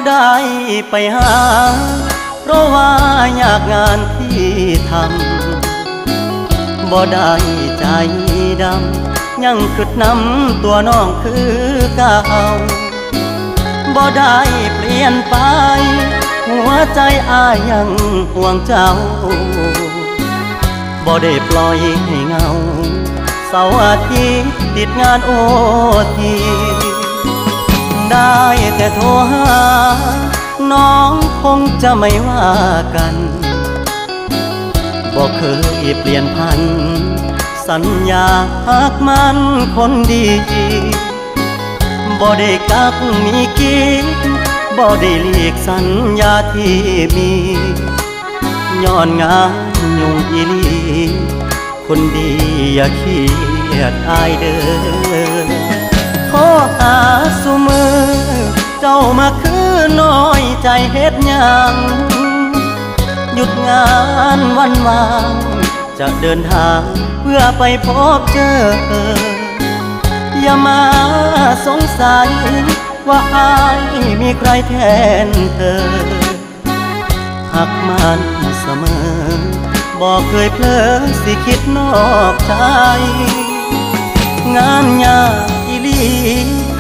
ได้ไปหาเพราะว่ายากงานที่ทำบ่ได้ใจดำยังคิดนำตัวน้องคือเก่าบ่ได้เปลี่ยนไปหัวใจอ้ายยังห่วงเจ้าบ่ได้ปล่อยให้เงาเสาร์อาทิตย์ติดงานโอทีได้แต่โทรหาน้องคงจะไม่ว่ากันบ่เคยเปลี่ยนพันสัญญาหากมันคนดีบ่ได้กักมีกิ๊กบ่ได้หลีกสัญญาที่มีย้อนงานยุ่งอีหลีคนดีอย่าเครียดอายเด้อโทรหาซุมือเจ้ามาคือน้อยใจเฮ็ดหยังหยุดงานวันวางจะเดินทางเพื่อไปพบเจออย่ามาสงสัยว่าอายมีใครแทนเธอหักมันเสมอบอกเคยเพลอสิคิดนอกใจงานยากอีหลี